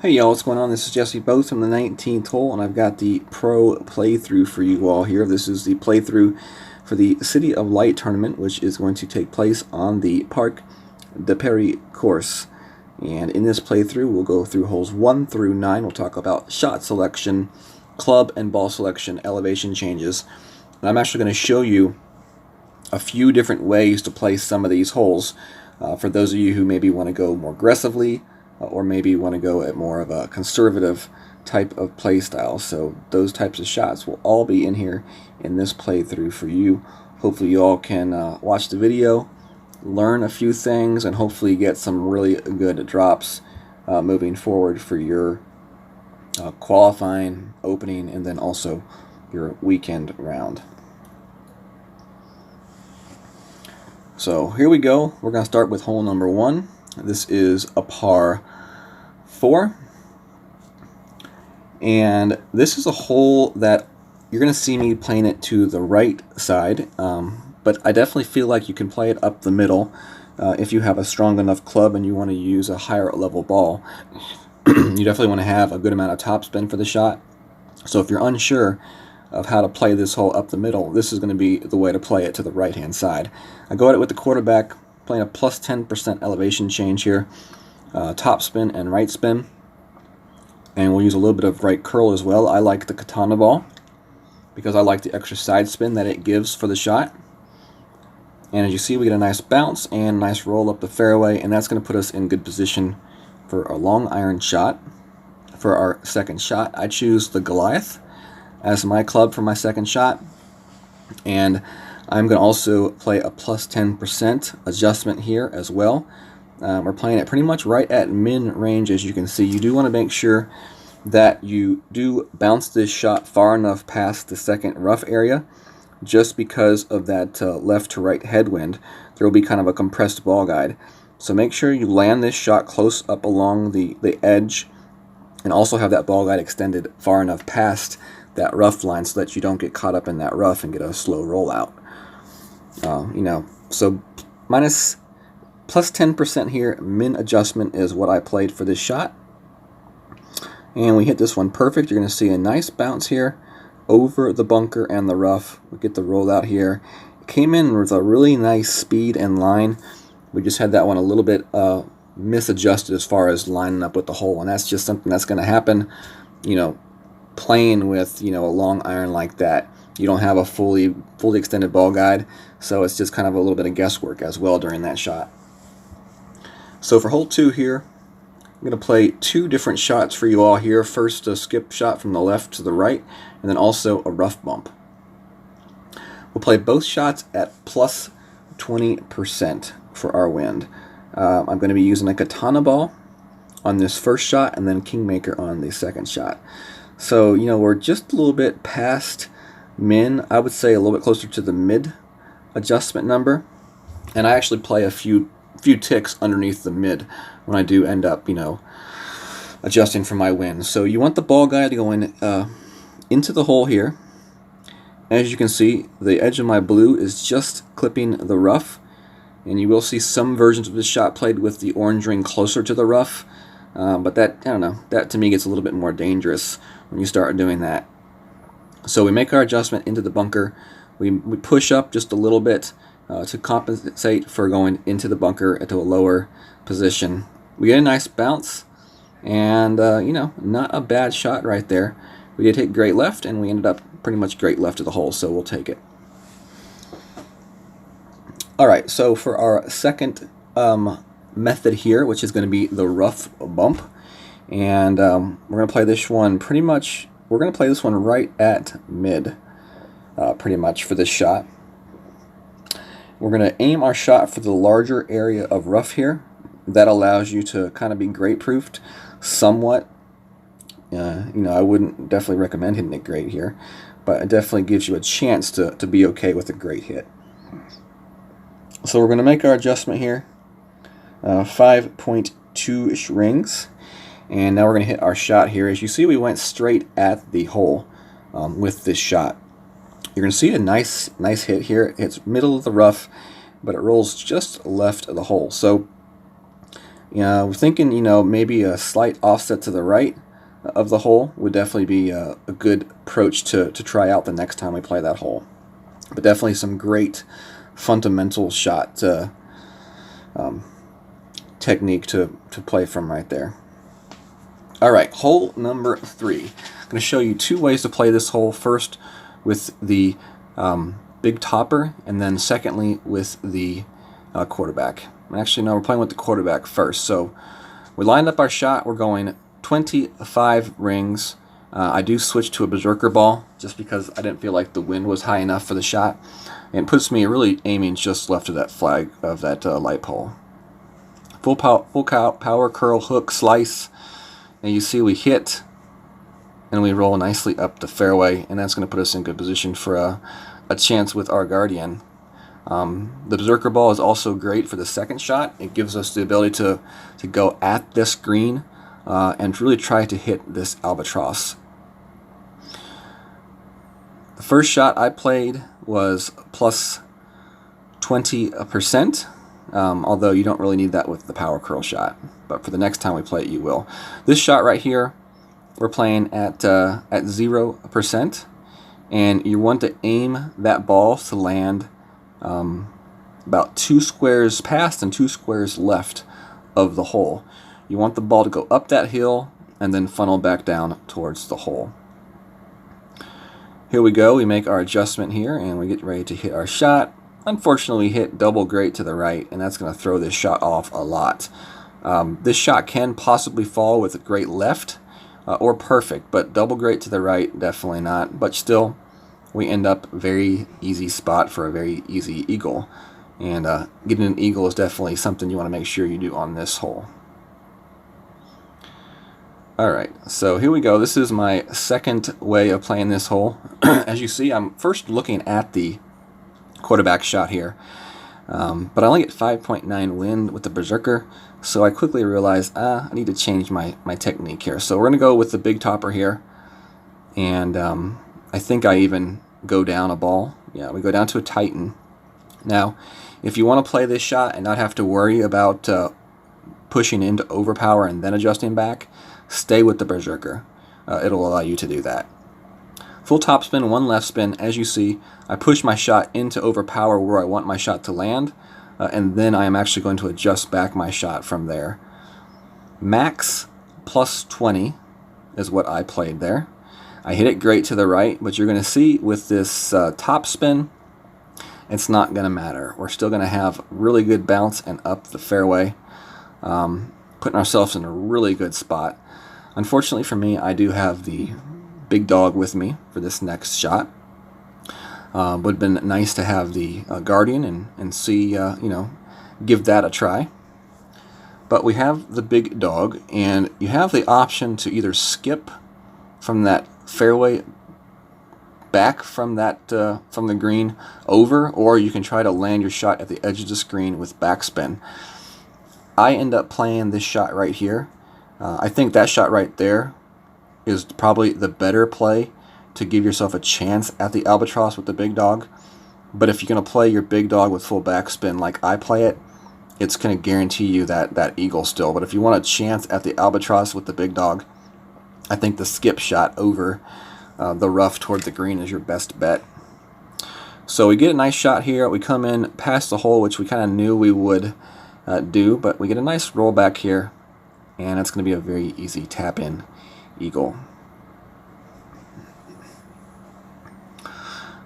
Hey y'all, what's going on? This is Jesse Bose from the 19th hole, and I've got the pro playthrough for you all here. This is the playthrough for the City of Light Tournament, which is going to take place on the Parc de Paris course. And in this playthrough, we'll go through holes 1 through 9. We'll talk about shot selection, club and ball selection, elevation changes. And I'm actually going to show you a few different ways to play some of these holes for those of you who maybe want to go more aggressively, or maybe want to go at more of a conservative type of play style. So those types of shots will all be in here in this playthrough for you. Hopefully you all can watch the video, learn a few things, and hopefully get some really good drops moving forward for your qualifying, opening, and then also your weekend round. So here we go. We're going to start with hole number 1. This is a par 4, and this is a hole that you're going to see me playing it to the right side, but I definitely feel like you can play it up the middle if you have a strong enough club and you want to use a higher level ball. You definitely want to have a good amount of topspin for the shot. So if you're unsure of how to play this hole up the middle, this is going to be the way to play it to the right hand side. I go at it with the quarterback, playing a plus 10% elevation change here, top spin and right spin, and we'll use a little bit of right curl as well. I like the katana ball because I like the extra side spin that it gives for the shot. And as you see, we get a nice bounce and a nice roll up the fairway, and that's going to put us in good position for a long iron shot. For our second shot, I choose the Goliath as my club for my second shot, and I'm going to also play a plus 10% adjustment here as well. We're playing it pretty much right at min range, as you can see. You do want to make sure that you do bounce this shot far enough past the second rough area, just because of that left to right headwind. There will be kind of a compressed ball guide. So make sure you land this shot close up along the edge, and also have that ball guide extended far enough past that rough line so that you don't get caught up in that rough and get a slow rollout. So plus 10% here, min adjustment is what I played for this shot. And we hit this one perfect. You're going to see a nice bounce here over the bunker and the rough. We get the rollout here. Came in with a really nice speed and line. We just had that one a little bit misadjusted as far as lining up with the hole, and that's just something that's going to happen, playing with a long iron like that. You don't have a fully extended ball guide, so it's just kind of a little bit of guesswork as well during that shot. So for hole 2 here, I'm going to play 2 different shots for you all here. First, a skip shot from the left to the right, and then also a rough bump. We'll play both shots at plus 20% for our wind. I'm going to be using a katana ball on this first shot, and then kingmaker on the second shot. So, we're just a little bit past min. I would say a little bit closer to the mid adjustment number, and I actually play a few ticks underneath the mid when I do end up adjusting for my wind. So you want the ball guide going into the hole here. As you can see, the edge of my blue is just clipping the rough, and you will see some versions of this shot played with the orange ring closer to the rough, but that to me gets a little bit more dangerous when you start doing that. So we make our adjustment into the bunker. We push up just a little bit to compensate for going into the bunker into a lower position. We get a nice bounce, and not a bad shot right there. We did hit great left, and we ended up pretty much great left of the hole, so we'll take it. Alright, so for our second method here, which is going to be the rough bump, and we're going to play this one we're going to play this one right at mid, pretty much, for this shot. We're going to aim our shot for the larger area of rough here. That allows you to kind of be grate proofed somewhat. I wouldn't definitely recommend hitting it great here, but it definitely gives you a chance to be okay with a great hit. So we're going to make our adjustment here, 5.2-ish rings, and now we're going to hit our shot here. As you see, we went straight at the hole with this shot. You're going to see a nice hit here. It hits middle of the rough, but it rolls just left of the hole. So We're thinking, maybe a slight offset to the right of the hole would definitely be a good approach to try out the next time we play that hole. But definitely some great fundamental shot technique to play from right there. All right, hole number 3. I'm going to show you 2 ways to play this hole. First with the big topper, and then secondly with the quarterback. Actually, no, we're playing with the quarterback first. So we lined up our shot. We're going 25 rings. I do switch to a berserker ball just because I didn't feel like the wind was high enough for the shot. And it puts me really aiming just left of that flag of that light pole. Full power curl, hook, slice. And you see we hit and we roll nicely up the fairway, and that's going to put us in good position for a chance with our guardian. The berserker ball is also great for the second shot. It gives us the ability to go at this green and really try to hit this albatross. The first shot I played was plus 20%, although you don't really need that with the power curl shot. But for the next time we play it, you will. This shot right here, we're playing at 0%, and you want to aim that ball to land about 2 squares past and 2 squares left of the hole. You want the ball to go up that hill and then funnel back down towards the hole. Here we go. We make our adjustment here and we get ready to hit our shot. Unfortunately, we hit double great to the right, and that's going to throw this shot off a lot. This shot can possibly fall with a great left or perfect, but double great to the right, definitely not. But still, we end up very easy spot for a very easy eagle. And getting an eagle is definitely something you want to make sure you do on this hole. Alright, so here we go. This is my second way of playing this hole. As you see, I'm first looking at the quarterback shot here. But I only get 5.9 wind with the berserker, so I quickly realized I need to change my technique here. So we're going to go with the big topper here. And I think I even go down a ball. Yeah, we go down to a Titan. Now, if you want to play this shot and not have to worry about pushing into overpower and then adjusting back, stay with the berserker. It'll allow you to do that. Full topspin, 1 left spin. As you see, I push my shot into overpower where I want my shot to land, and then I am actually going to adjust back my shot from there. Max plus 20 is what I played there. I hit it great to the right, but you're going to see with this top spin, it's not going to matter. We're still going to have really good bounce and up the fairway, putting ourselves in a really good spot. Unfortunately for me, I do have the big dog with me for this next shot. Would have been nice to have the guardian and see, give that a try. But we have the big dog, and you have the option to either skip from that fairway back from that from the green over, or you can try to land your shot at the edge of the screen with backspin. I end up playing this shot right here. I think that shot right there is probably the better play to give yourself a chance at the albatross with the big dog. But if you're going to play your big dog with full backspin like I play it, it's going to guarantee you that eagle still. But if you want a chance at the albatross with the big dog, I think the skip shot over the rough toward the green is your best bet. So we get a nice shot here. We come in past the hole, which we kind of knew we would do, but we get a nice roll back here, and it's going to be a very easy tap-in eagle.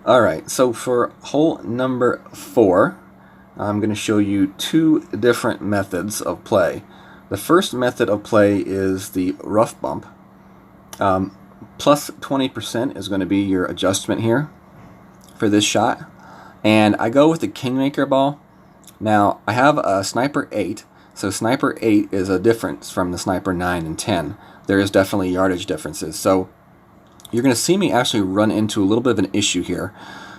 Alright, so for hole number 4, I'm going to show you 2 different methods of play. The first method of play is the rough bump. Plus 20% is going to be your adjustment here for this shot. And I go with the Kingmaker ball. Now, I have a Sniper 8, so Sniper 8 is a difference from the Sniper 9 and 10. There is definitely yardage differences. So you're going to see me actually run into a little bit of an issue here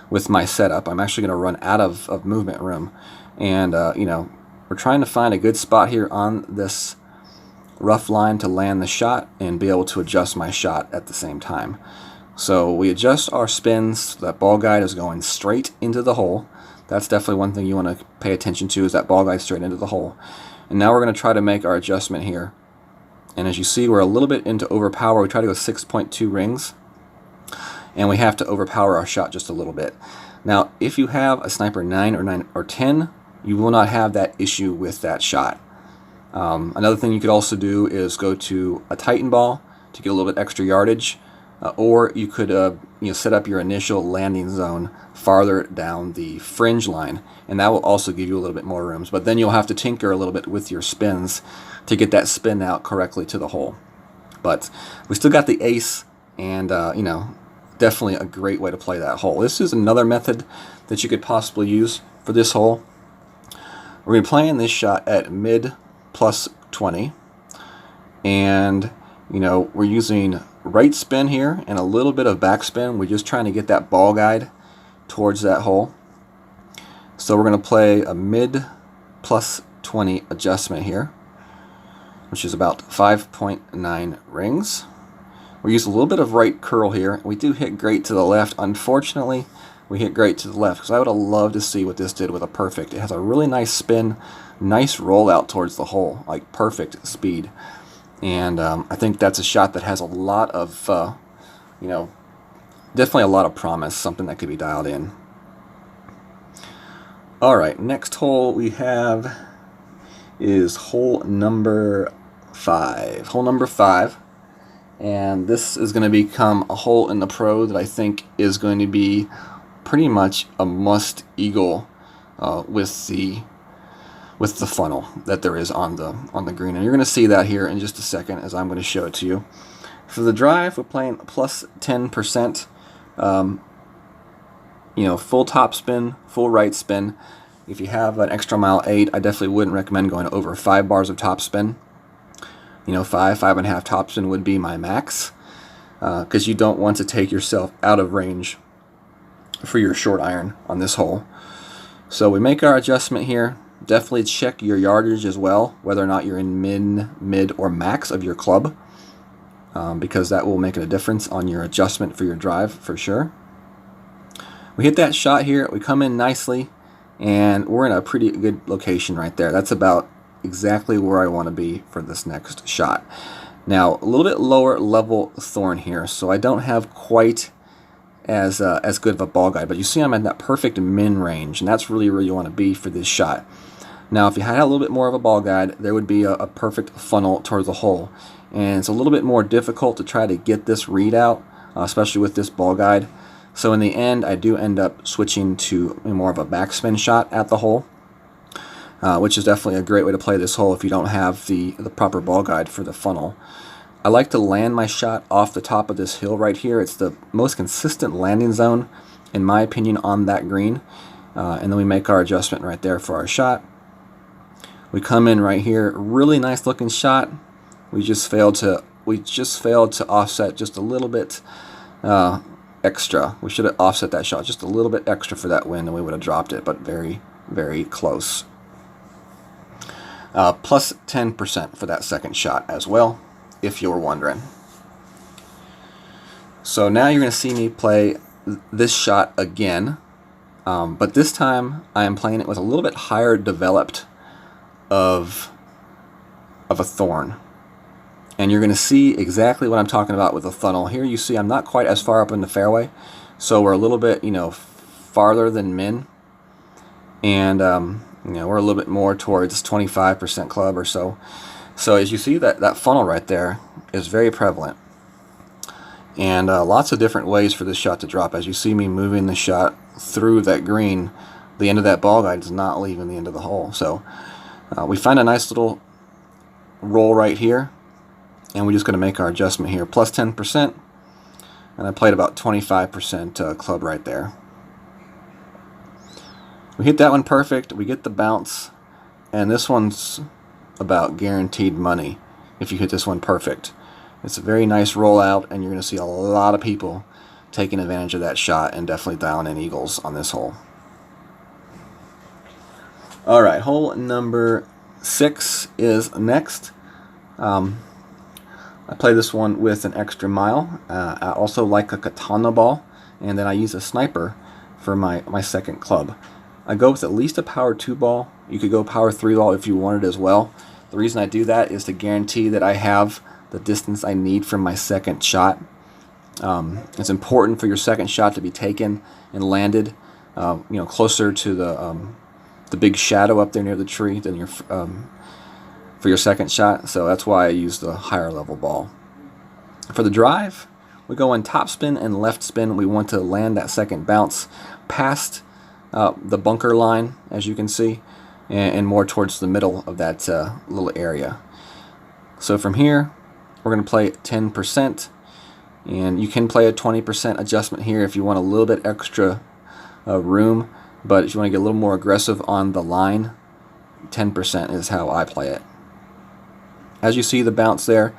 with my setup. I'm actually going to run out of movement room. And, we're trying to find a good spot here on this rough line to land the shot and be able to adjust my shot at the same time. So we adjust our spins so that ball guide is going straight into the hole. That's definitely one thing you want to pay attention to, is that ball guide straight into the hole. And now we're going to try to make our adjustment here. And as you see, we're a little bit into overpower. We try to go 6.2 rings. And we have to overpower our shot just a little bit. Now, if you have a sniper 9 or 10, you will not have that issue with that shot. Another thing you could also do is go to a Titan ball to get a little bit extra yardage, or you could set up your initial landing zone farther down the fringe line, and that will also give you a little bit more rooms. But then you'll have to tinker a little bit with your spins to get that spin out correctly to the hole. But we still got the ace, and definitely a great way to play that hole. This is another method that you could possibly use for this hole. We're going to be playing this shot at mid plus 20, and we're using right spin here and a little bit of backspin. We're just trying to get that ball guide towards that hole. So we're going to play a mid plus 20 adjustment here, which is about 5.9 rings. We use a little bit of right curl here. We do hit great to the left. Unfortunately, we hit great to the left, because I would have loved to see what this did with a perfect. It has a really nice spin, nice rollout towards the hole, like perfect speed. And I think that's a shot that has a lot of, definitely a lot of promise, something that could be dialed in. Alright, next hole we have is hole number 5. Hole number 5. And this is going to become a hole in the pro that I think is going to be pretty much a must eagle with the funnel that there is on the green. And you're going to see that here in just a second as I'm going to show it to you. For the drive, we're playing plus 10%. Full top spin, full right spin. If you have an extra mile 8, I definitely wouldn't recommend going over 5 bars of top spin. 5.5 top spin would be my max, because you don't want to take yourself out of range for your short iron on this hole. So we make our adjustment here. Definitely check your yardage as well, whether or not you're in mid, or max of your club, because that will make a difference on your adjustment for your drive for sure. We hit that shot here. We come in nicely, and we're in a pretty good location right there. That's about exactly where I want to be for this next shot. Now, a little bit lower level thorn here, so I don't have quite as good of a ball guide, but you see I'm in that perfect min range, and that's really where you want to be for this shot. Now, if you had a little bit more of a ball guide, there would be a perfect funnel towards the hole, and it's a little bit more difficult to try to get this readout, especially with this ball guide. So in the end, I do end up switching to more of a backspin shot at the hole, which is definitely a great way to play this hole if you don't have the proper ball guide for the funnel. I like to land my shot off the top of this hill right here. It's the most consistent landing zone, in my opinion, on that green. And then we make our adjustment right there for our shot. We come in right here, really nice looking shot. We just failed to offset just a little bit extra. We should have offset that shot just a little bit extra for that wind, and we would have dropped it, but very, very close. Plus 10% for that second shot as well, if you were wondering. So now you're going to see me play this shot again, but this time I am playing it with a little bit higher developed of a thorn. And you're going to see exactly what I'm talking about with the funnel. Here you see I'm not quite as far up in the fairway, so we're a little bit, farther than min. And, we're a little bit more towards 25% club or so. So as you see, that funnel right there is very prevalent. And lots of different ways for this shot to drop. As you see me moving the shot through that green, the end of that ball guide is not leaving the end of the hole. So we find a nice little roll right here, and we're just going to make our adjustment here. Plus 10%, and I played about 25% club right there. We hit that one perfect, we get the bounce, and this one's about guaranteed money if you hit this one perfect. It's a very nice rollout, and you're going to see a lot of people taking advantage of that shot and definitely dialing in eagles on this hole. Alright, hole number 6 is next. I play this one with an extra mile. I also like a katana ball, and then I use a sniper for my second club. I go with at least a power 2 ball, You could go power 3 ball if you wanted as well. The reason I do that is to guarantee that I have the distance I need from my second shot. It's important for your second shot to be taken and landed, closer to the big shadow up there near the tree than your for your second shot. So that's why I use the higher level ball. For the drive, we go in top spin and left spin. We want to land that second bounce past the bunker line, as you can see, and more towards the middle of that little area. So from here, we're going to play 10%, and you can play a 20% adjustment here if you want a little bit extra room, but if you want to get a little more aggressive on the line, 10% is how I play it. As you see the bounce there,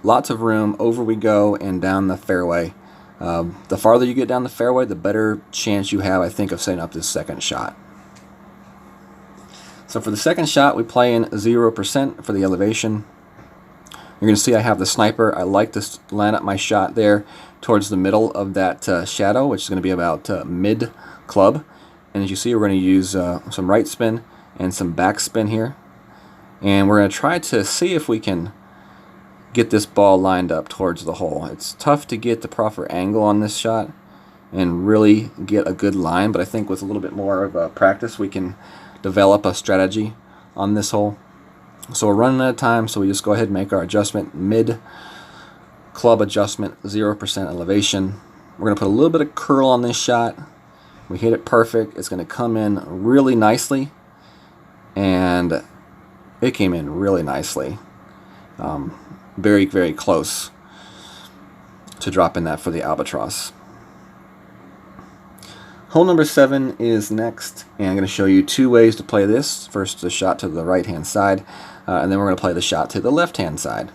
lots of room, over we go and down the fairway. The farther you get down the fairway, the better chance you have, I think, of setting up this second shot. So for the second shot, we play in 0% for the elevation. You're going to see I have the sniper. I like to line up my shot there towards the middle of that shadow, which is going to be about mid club. And as you see, we're going to use some right spin and some back spin here. And we're going to try to see if we can get this ball lined up towards the hole. It's tough to get the proper angle on this shot and really get a good line, but I think with a little bit more of practice we can develop a strategy on this hole. So we're running out of time, so we just go ahead and make our adjustment. Mid club adjustment, 0% elevation. We're going to put a little bit of curl on this shot. We hit it perfect. It's going to come in really nicely, and it came in really nicely. Very, very close to dropping that for the albatross. Hole number 7 is next, and I'm going to show you 2 ways to play this. First, the shot to the right-hand side, and then we're going to play the shot to the left-hand side.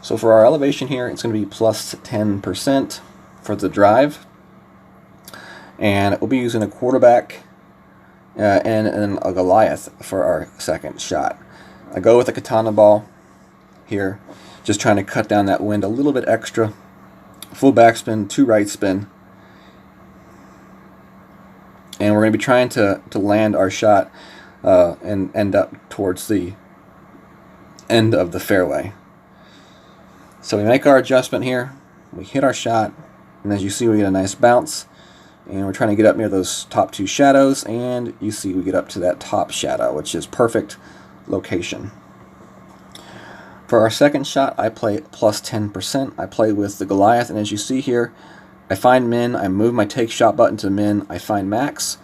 So for our elevation here, it's going to be plus 10% for the drive, and we'll be using a quarterback and a Goliath for our second shot. I go with a katana ball here, just trying to cut down that wind a little bit extra. Full backspin, 2 right spin. And we're going to be trying to land our shot and end up towards the end of the fairway. So we make our adjustment here, we hit our shot, and as you see we get a nice bounce. And we're trying to get up near those top 2 shadows, and you see we get up to that top shadow, which is perfect location. For our second shot, I play plus 10%. I play with the Goliath, and as you see here, I find min, I move my take shot button to min, I find max,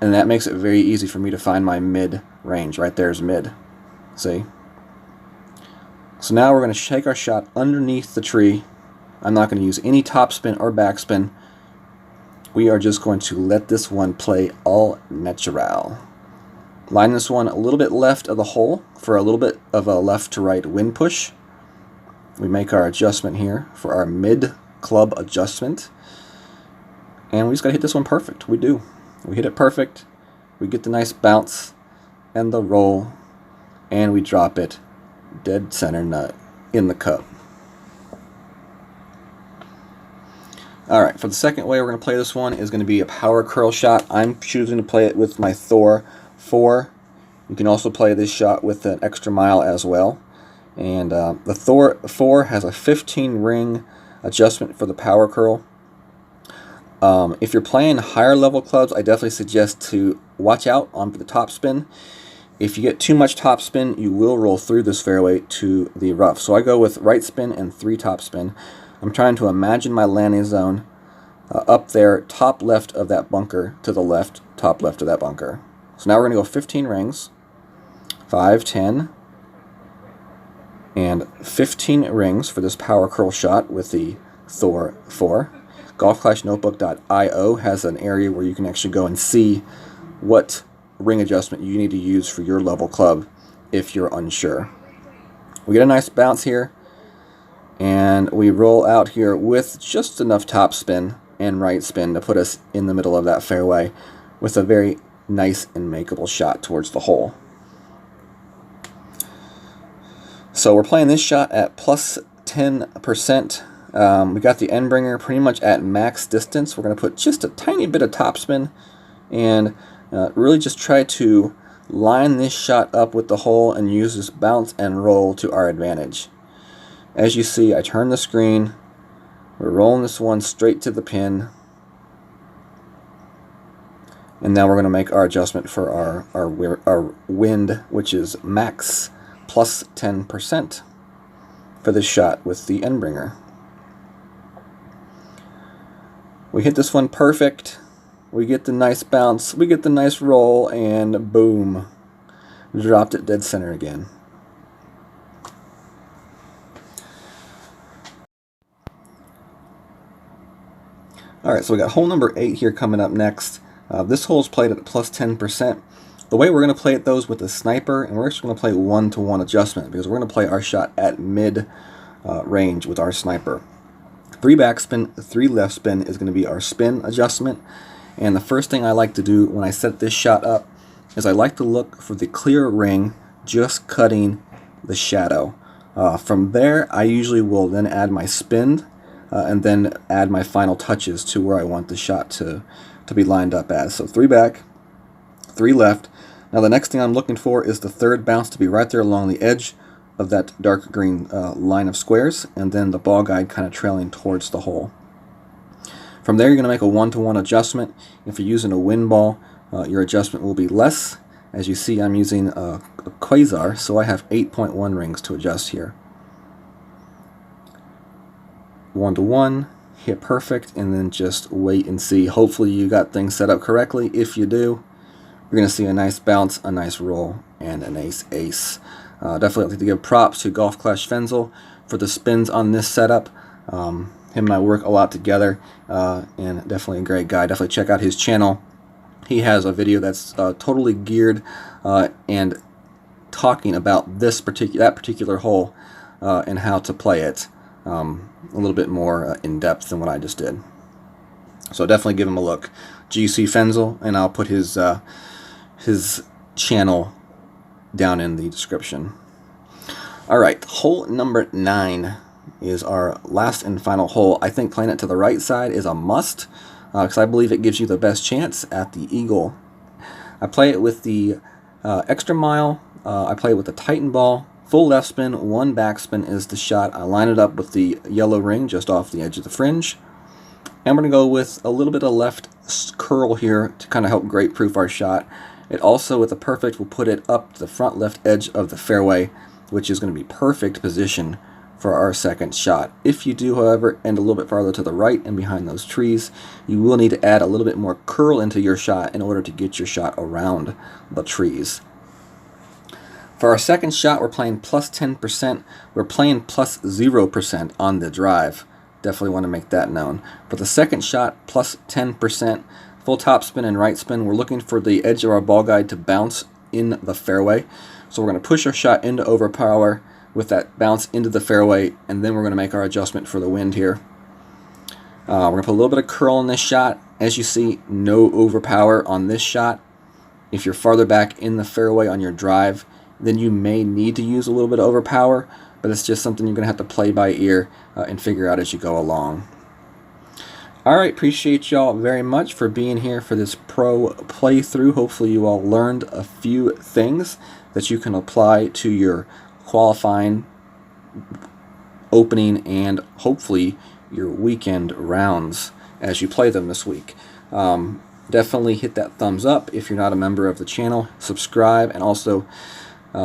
and that makes it very easy for me to find my mid range. Right there's mid. See? So now we're going to shake our shot underneath the tree. I'm not going to use any top spin or back spin. We are just going to let this one play all natural. Line this one a little bit left of the hole for a little bit of a left to right wind push. We make our adjustment here for our mid club adjustment. And we just got to hit this one perfect. We do. We hit it perfect. We get the nice bounce and the roll. And we drop it dead center nut in the cup. Alright, for the second way we're going to play this one is going to be a power curl shot. I'm choosing to play it with my Thor 4. You can also play this shot with an extra mile as well. And the Thor 4 has a 15 ring adjustment for the power curl. If you're playing higher level clubs, I definitely suggest to watch out on the top spin. If you get too much top spin, you will roll through this fairway to the rough. So I go with right spin and 3 top spin. I'm trying to imagine my landing zone up there, top left of that bunker to the left, top left of that bunker. So now we're going to go 15 rings, 5, 10, and 15 rings for this power curl shot with the Thor 4. GolfClashNotebook.io has an area where you can actually go and see what ring adjustment you need to use for your level club if you're unsure. We get a nice bounce here, and we roll out here with just enough top spin and right spin to put us in the middle of that fairway with a very nice and makeable shot towards the hole. So we're playing this shot at plus 10%. We got the end bringer pretty much at max distance. We're going to put just a tiny bit of topspin and really just try to line this shot up with the hole and use this bounce and roll to our advantage. As you see, I turn the screen, we're rolling this one straight to the pin, and now we're going to make our adjustment for our wind, which is max plus 10% for this shot with the end bringer. We hit this one perfect. We get the nice bounce, we get the nice roll, and boom, dropped it dead center again. Alright, so we got hole number 8 here coming up next. This hole is played at plus 10%. The way we're going to play it though is with the sniper, and we're actually going to play 1-to-1 adjustment because we're going to play our shot at mid range with our sniper. 3 backspin, 3 left spin is going to be our spin adjustment. And the first thing I like to do when I set this shot up is I like to look for the clear ring just cutting the shadow. From there, I usually will then add my spin and then add my final touches to where I want the shot to be lined up as. So 3 back, 3 left. Now the next thing I'm looking for is the third bounce to be right there along the edge of that dark green line of squares, and then the ball guide kind of trailing towards the hole. From there, you're going to make a 1-to-1 adjustment. If you're using a wind ball, your adjustment will be less. As you see, I'm using a quasar, so I have 8.1 rings to adjust here. 1-to-1, hit perfect, and then just wait and see. Hopefully you got things set up correctly. If you do, you're going to see a nice bounce, a nice roll, and a nice ace. Definitely like to give props to Golf Clash Fenzl for the spins on this setup. Him and I work a lot together, and definitely a great guy. Definitely check out his channel. He has a video that's totally geared and talking about that particular hole and how to play it a little bit more in depth than what I just did. So definitely give him a look. GC Fenzl, and I'll put his channel down in the description. Alright, hole number 9 is our last and final hole. I think playing it to the right side is a must because I believe it gives you the best chance at the eagle. I play it with the extra mile, I play it with the Titan ball, full left spin, 1 backspin is the shot. I line it up with the yellow ring just off the edge of the fringe. And we're going to go with a little bit of left curl here to kind of help great proof our shot. It also, with the perfect, will put it up to the front left edge of the fairway, which is going to be perfect position for our second shot. If you do, however, end a little bit farther to the right and behind those trees, you will need to add a little bit more curl into your shot in order to get your shot around the trees. For our second shot, we're playing plus 10%. We're playing plus 0% on the drive. Definitely want to make that known. For the second shot, plus 10%. Full top spin and right spin. We're looking for the edge of our ball guide to bounce in the fairway. So we're going to push our shot into overpower with that bounce into the fairway, and then we're going to make our adjustment for the wind here. We're going to put a little bit of curl in this shot. As you see, no overpower on this shot. If you're farther back in the fairway on your drive, then you may need to use a little bit of overpower, but it's just something you're going to have to play by ear and figure out as you go along. Alright, appreciate y'all very much for being here for this pro playthrough. Hopefully you all learned a few things that you can apply to your qualifying, opening, and hopefully your weekend rounds as you play them this week. Definitely hit that thumbs up if you're not a member of the channel. Subscribe, and also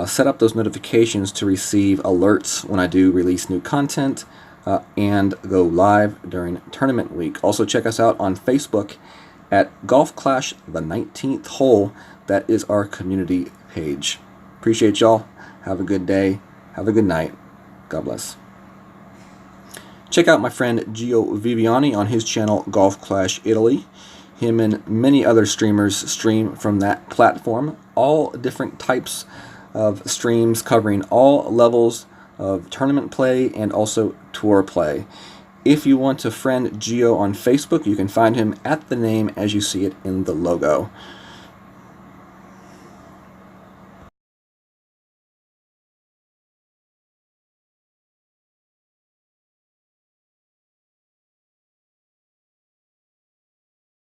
set up those notifications to receive alerts when I do release new content and go live during tournament week. Also check us out on Facebook at Golf Clash the 19th Hole. That is our community page. Appreciate y'all. Have a good day. Have a good night. God bless. Check out my friend Gio Viviani on his channel Golf Clash Italy. Him and many other streamers stream from that platform. All different types of streams covering all levels of tournament play and also tour play. If you want to friend Gio on Facebook, you can find him at the name as you see it in the logo.